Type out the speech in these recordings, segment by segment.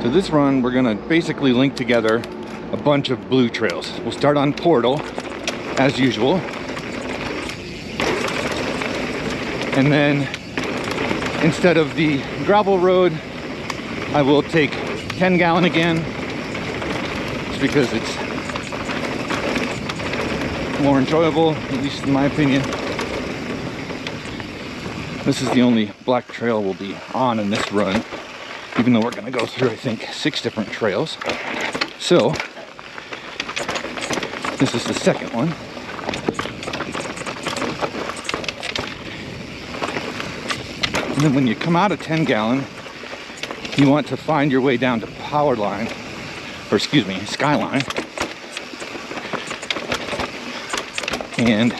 So this run, we're gonna basically link together a bunch of blue trails. We'll start on Portal, as usual. And then, instead of the gravel road, I will take 10-gallon again, just because it's more enjoyable, at least in my opinion. This is the only black trail we'll be on in this run, even though we're gonna go through, I think, 6 different trails. So, this is the second one. And then when you come out of 10-gallon, you want to find your way down to Powerline, or excuse me, Skyline. And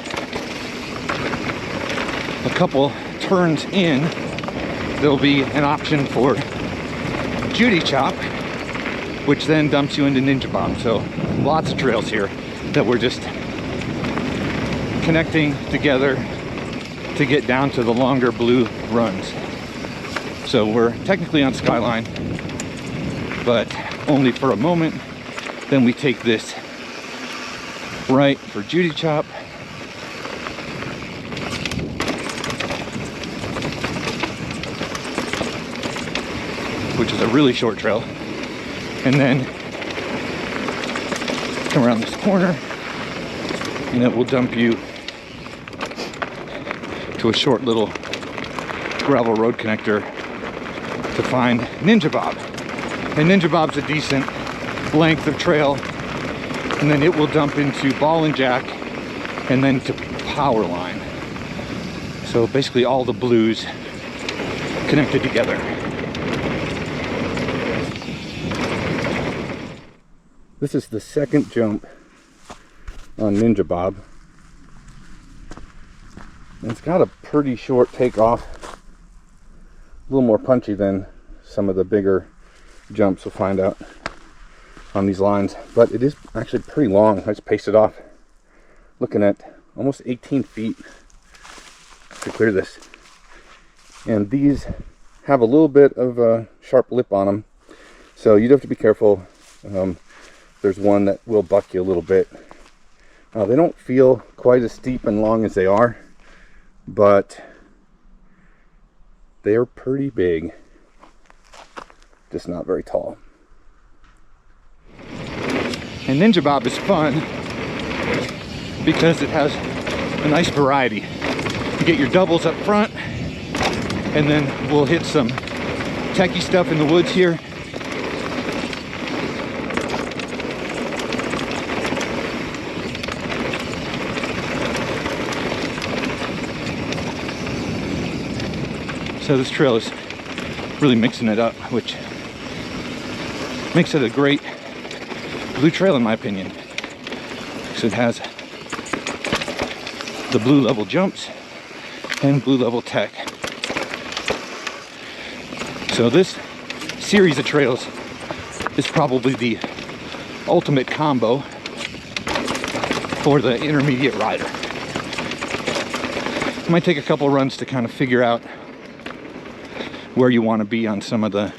a couple turns in, there'll be an option for Judy Chop, which then dumps you into Ninja Bob. So lots of trails here that we're just connecting together to get down to the longer blue runs. So we're technically on Skyline, but only for a moment. Then we take this right for Judy Chop. Which is a really short trail. And then come around this corner, and it will dump you to a short little gravel road connector to find Ninja Bob. And Ninja Bob's a decent length of trail, and then it will dump into Ball and Jack and then to Powerline. So basically all the blues connected together. This is the second jump on Ninja Bob. And it's got a pretty short takeoff. A little more punchy than some of the bigger jumps we'll find out on these lines. But it is actually pretty long. I just paced it off. Looking at almost 18 feet to clear this. And these have a little bit of a sharp lip on them. So you'd have to be careful. There's one that will buck you a little bit. They don't feel quite as steep and long as they are, but they are pretty big, just not very tall. And Ninja Bob is fun because it has a nice variety. You get your doubles up front, and then we'll hit some techie stuff in the woods here. So this trail is really mixing it up, which makes it a great blue trail in my opinion, because it has the blue level jumps and blue level tech. So this series of trails is probably the ultimate combo for the intermediate rider. It might take a couple runs to kind of figure out where you want to be on some of the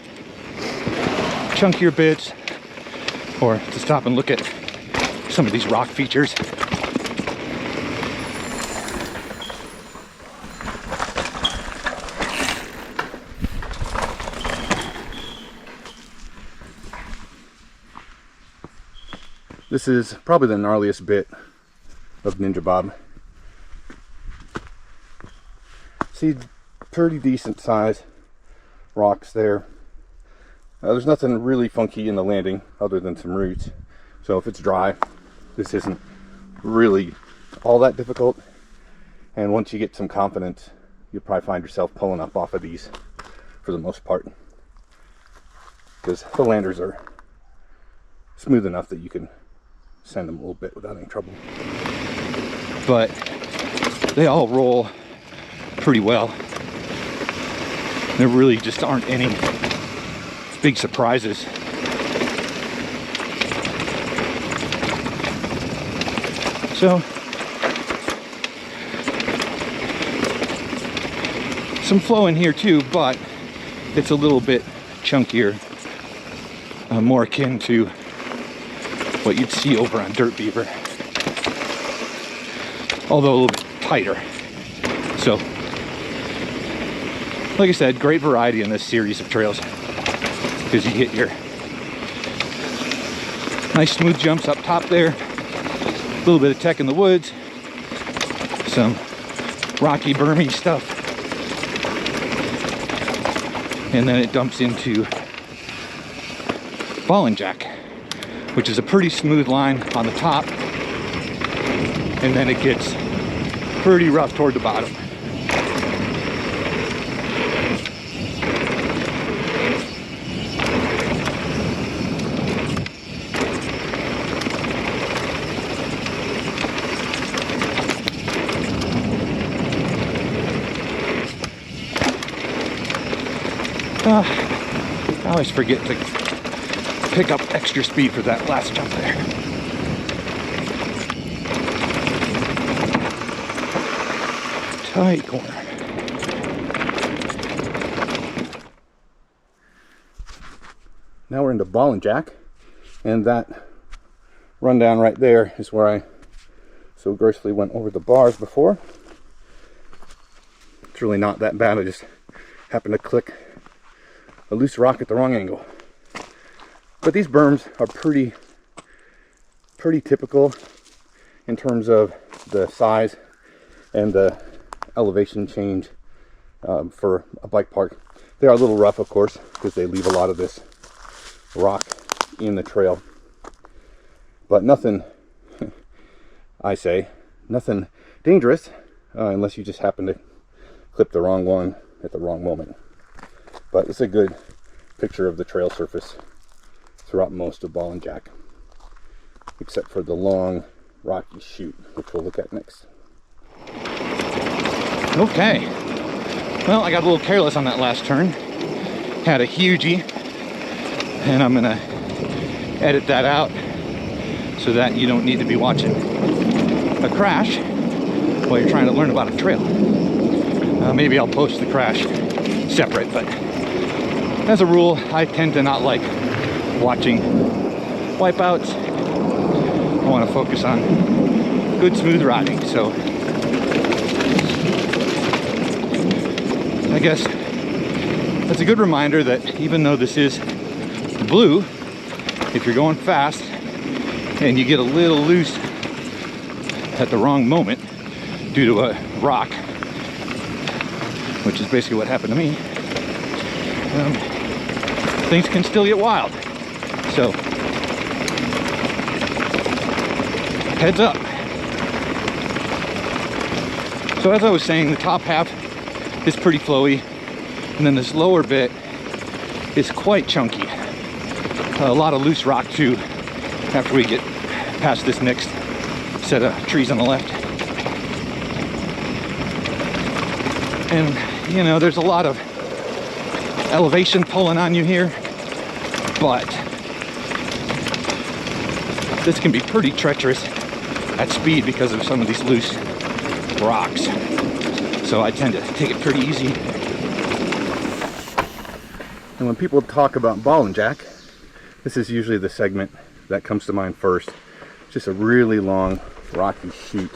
chunkier bits, or to stop and look at some of these rock features. This is probably the gnarliest bit of Ninja Bob. See, pretty decent size rocks there. There's nothing really funky in the landing other than some roots. So if it's dry, this isn't really all that difficult. And once you get some confidence, you'll probably find yourself pulling up off of these for the most part, because the landers are smooth enough that you can send them a little bit without any trouble. But they all roll pretty well. There really just aren't any big surprises. So, some flow in here too, but it's a little bit chunkier more akin to what you'd see over on dirt beaver, although a little bit tighter. So, like I said, great variety in this series of trails, because you get your nice smooth jumps up top there, a little bit of tech in the woods, some rocky, bermy stuff, and then it dumps into Ball and Jack, which is a pretty smooth line on the top, and then it gets pretty rough toward the bottom. I always forget to pick up extra speed for that last jump there. Tight corner. Now we're into Ball and Jack, and that rundown right there is where I so gracefully went over the bars before. It's really not that bad. I just happened to click a loose rock at the wrong angle. But these berms are pretty typical in terms of the size and the elevation change for a bike park. They are a little rough, of course, because they leave a lot of this rock in the trail. But nothing, I say, nothing dangerous unless you just happen to clip the wrong one at the wrong moment. But it's a good picture of the trail surface throughout most of Ball and Jack, except for the long rocky chute, which we'll look at next. Okay, well, I got a little careless on that last turn. Had a hugie, and I'm gonna edit that out so that you don't need to be watching a crash while you're trying to learn about a trail. Maybe I'll post the crash separate, but as a rule, I tend to not like watching wipeouts. I want to focus on good, smooth riding. So I guess that's a good reminder that even though this is blue, if you're going fast and you get a little loose at the wrong moment due to a rock, which is basically what happened to me, things can still get wild. So heads up. So as I was saying, the top half is pretty flowy, and then this lower bit is quite chunky. A lot of loose rock too after we get past this next set of trees on the left. And you know, there's a lot of elevation pulling on you here, but this can be pretty treacherous at speed because of some of these loose rocks. So I tend to take it pretty easy. And when people talk about Ball and Jack, this is usually the segment that comes to mind first. Just a really long rocky chute.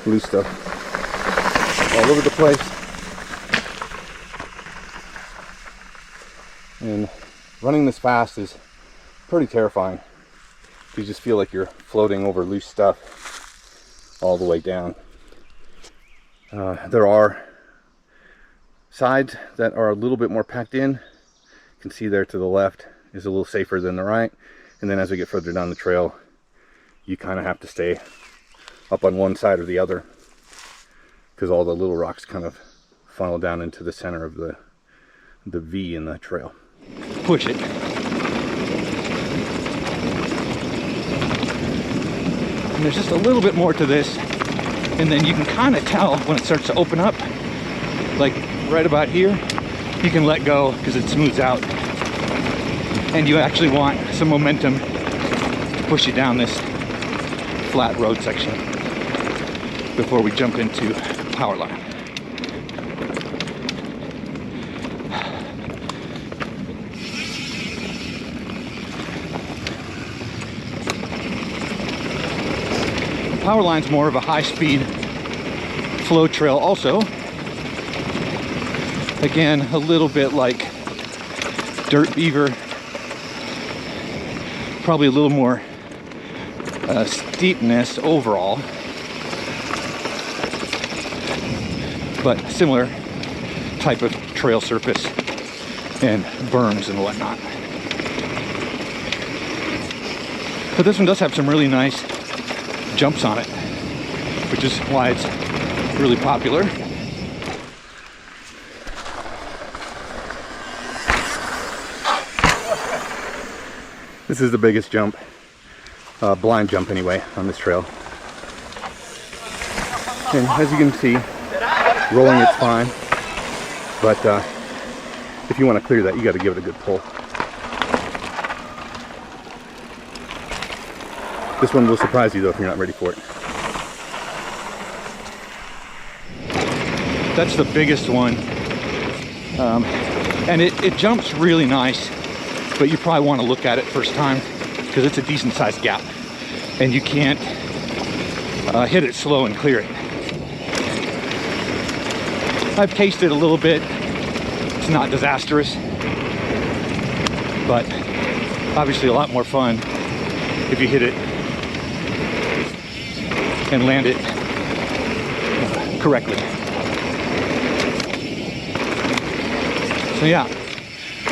Loose stuff all over the place. And running this fast is pretty terrifying. You just feel like you're floating over loose stuff all the way down. There are sides that are a little bit more packed in. You can see there to the left is a little safer than the right. And then as we get further down the trail, you kind of have to stay up on one side or the other, because all the little rocks kind of funnel down into the center of the V in the trail. Push it. And there's just a little bit more to this, and then you can kind of tell when it starts to open up, like right about here, you can let go because it smooths out, and you actually want some momentum to push you down this flat road section before we jump into Powerline. Powerline's more of a high-speed flow trail also. Again, a little bit like Dirt Beaver. Probably a little more steepness overall. But similar type of trail surface and berms and whatnot. But this one does have some really nice jumps on it, which is why it's really popular. This is the biggest jump, blind jump anyway, on this trail. And as you can see, rolling it's fine, but if you want to clear that, you got to give it a good pull. This one will surprise you though if you're not ready for it. That's the biggest one, and it jumps really nice, but you probably want to look at it first time because it's a decent sized gap and you can't hit it slow and clear it. I've tasted a little bit. It's not disastrous, but obviously a lot more fun if you hit it and land it correctly. So yeah,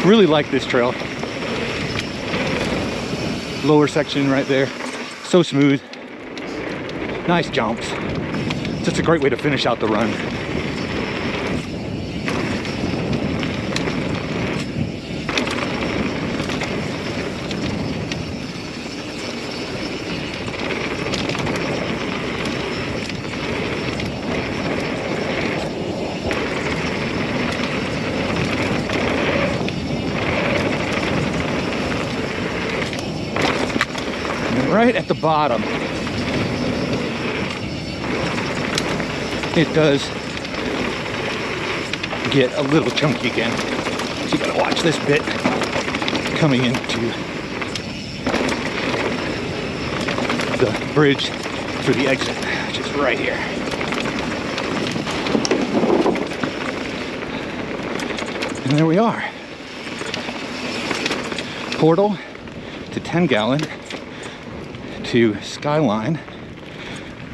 really like this trail. Lower section right there, so smooth, nice jumps. Just a great way to finish out the run. Right at the bottom, it does get a little chunky again. So you gotta watch this bit coming into the bridge for the exit, which is right here. And there we are. Portal to 10 Gallon, to Skyline,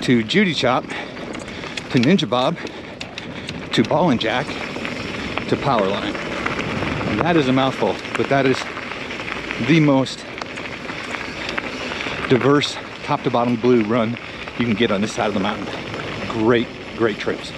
to Judy Chop, to Ninja Bob, to Ball and Jack, to Powerline. And that is a mouthful, but that is the most diverse top to bottom blue run you can get on this side of the mountain. Great, great trips.